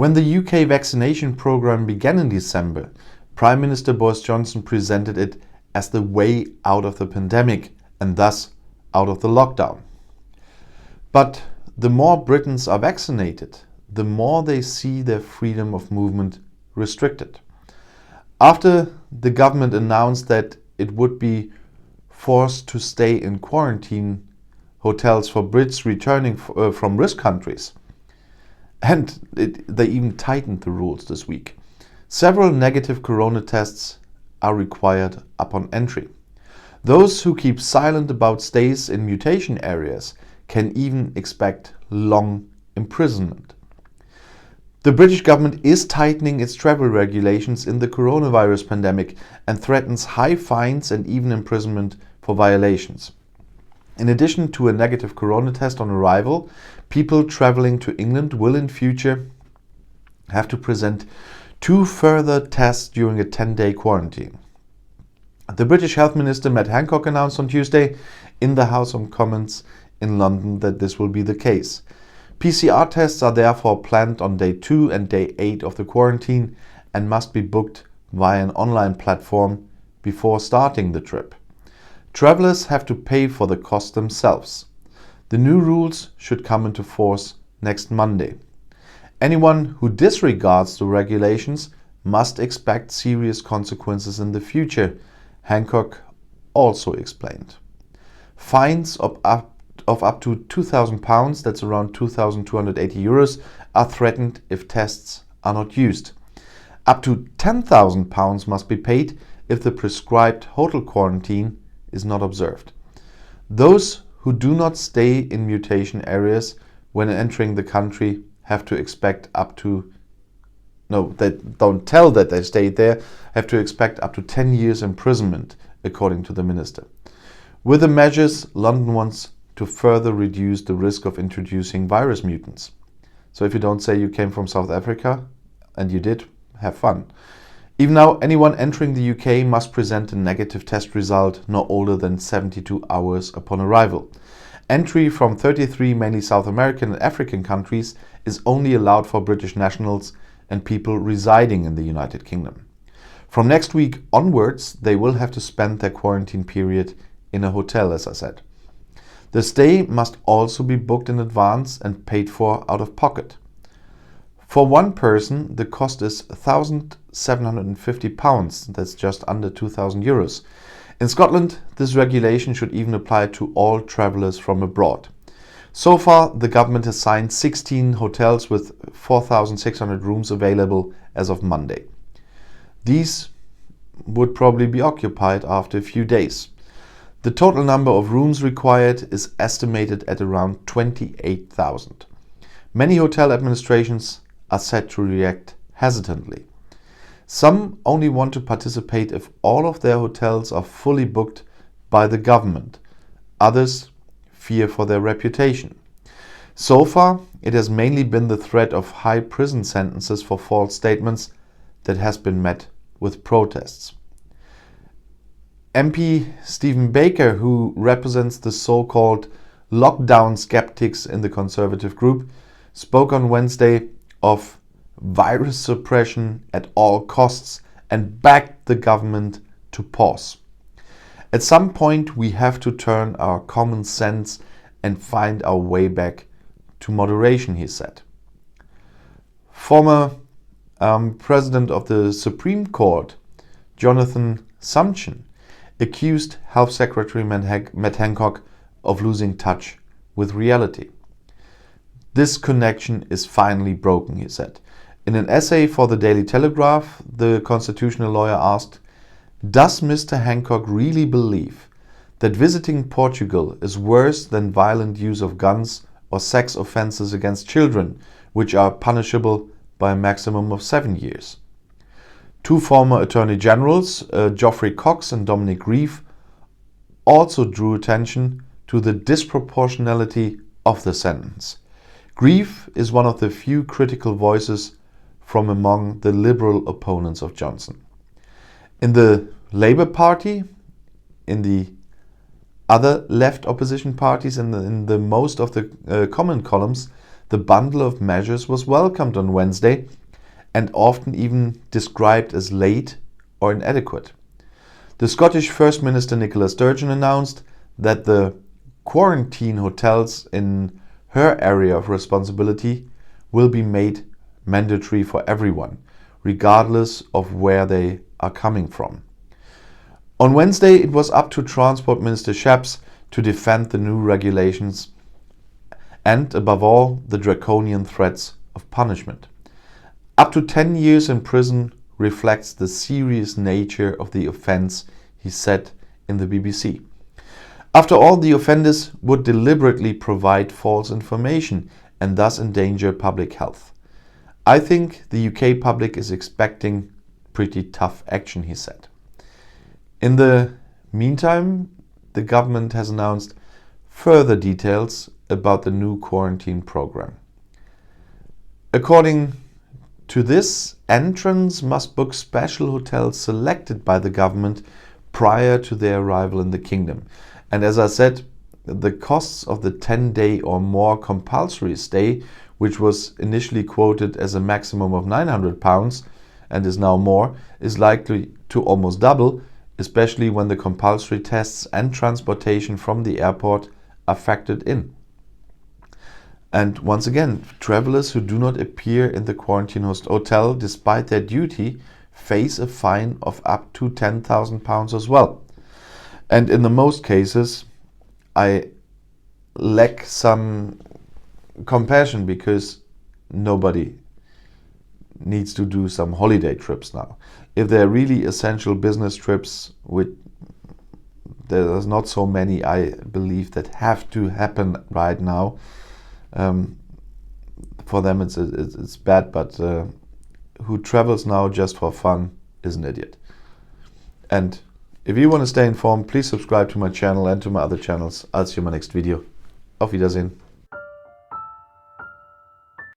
When the UK vaccination programme began in December, Prime Minister Boris Johnson presented it as the way out of the pandemic and thus out of the lockdown. But the more Britons are vaccinated, the more they see their freedom of movement restricted. After the government announced that it would be forced to stay in quarantine hotels for Brits returning from risk countries, and they even tightened the rules this week, several negative corona tests are required upon entry. Those who keep silent about stays in mutation areas can even expect long imprisonment. The British government is tightening its travel regulations in the coronavirus pandemic and threatens high fines and even imprisonment for violations. In addition to a negative corona test on arrival, people traveling to England will in future have to present 2 further tests during a 10-day quarantine. The British Health Minister Matt Hancock announced on Tuesday in the House of Commons in London that this will be the case. PCR tests are therefore planned on day 2 and day 8 of the quarantine and must be booked via an online platform before starting the trip. Travellers have to pay for the cost themselves. The new rules should come into force next Monday. Anyone who disregards the regulations must expect serious consequences in the future, Hancock also explained. Fines of up to £2,000, that's around €2,280, are threatened if tests are not used. Up to £10,000 must be paid if the prescribed hotel quarantine is not observed. Those who do not stay in mutation areas when entering the country have to expect they don't tell that they stayed there, have to expect up to 10 years imprisonment, according to the minister. With the measures, London wants to further reduce the risk of introducing virus mutants. So if you don't say you came from South Africa, and you did, have fun. Even now, anyone entering the UK must present a negative test result no older than 72 hours upon arrival. Entry from 33 mainly South American and African countries is only allowed for British nationals and people residing in the United Kingdom. From next week onwards, they will have to spend their quarantine period in a hotel, as I said. The stay must also be booked in advance and paid for out of pocket. For one person, the cost is £1,750, that's just under €2,000. In Scotland, this regulation should even apply to all travellers from abroad. So far, the government has signed 16 hotels with 4,600 rooms available as of Monday. These would probably be occupied after a few days. The total number of rooms required is estimated at around 28,000. Many hotel administrations are said to react hesitantly. Some only want to participate if all of their hotels are fully booked by the government. Others fear for their reputation. So far, it has mainly been the threat of high prison sentences for false statements that has been met with protests. MP Stephen Baker, who represents the so-called lockdown skeptics in the Conservative group, spoke on Wednesday of virus suppression at all costs and begged the government to pause. At some point, we have to turn our common sense and find our way back to moderation, he said. Former President of the Supreme Court, Jonathan Sumption, accused Health Secretary Matt Hancock of losing touch with reality. This connection is finally broken, he said. In an essay for the Daily Telegraph, the constitutional lawyer asked, "Does Mr. Hancock really believe that visiting Portugal is worse than violent use of guns or sex offences against children, which are punishable by a maximum of 7 years?" Two former Attorney Generals, Geoffrey Cox and Dominic Grieve, also drew attention to the disproportionality of the sentence. Grieve is one of the few critical voices from among the Liberal opponents of Johnson. In the Labour Party, in the other left opposition parties, and in the most of the comment columns, the bundle of measures was welcomed on Wednesday and often even described as late or inadequate. The Scottish First Minister Nicola Sturgeon announced that the quarantine hotels in her area of responsibility will be made mandatory for everyone, regardless of where they are coming from. On Wednesday, it was up to Transport Minister Shapps to defend the new regulations and, above all, the draconian threats of punishment. Up to 10 years in prison reflects the serious nature of the offence, he said in the BBC. After all, the offenders would deliberately provide false information and thus endanger public health. I think the UK public is expecting pretty tough action, he said. In the meantime, the government has announced further details about the new quarantine program. According to this, entrants must book special hotels selected by the government prior to their arrival in the kingdom. And as I said, the costs of the 10-day or more compulsory stay, which was initially quoted as a maximum of £900 and is now more, is likely to almost double, especially when the compulsory tests and transportation from the airport are factored in. And once again, travelers who do not appear in the quarantine hotel despite their duty face a fine of up to £10,000 as well. And in the most cases, I lack some compassion because nobody needs to do some holiday trips now. If they're really essential business trips, there's not so many, I believe, that have to happen right now. For them it's bad, but who travels now just for fun is an idiot. And if you want to stay informed, please subscribe to my channel and to my other channels. I'll see you in my next video. Auf Wiedersehen.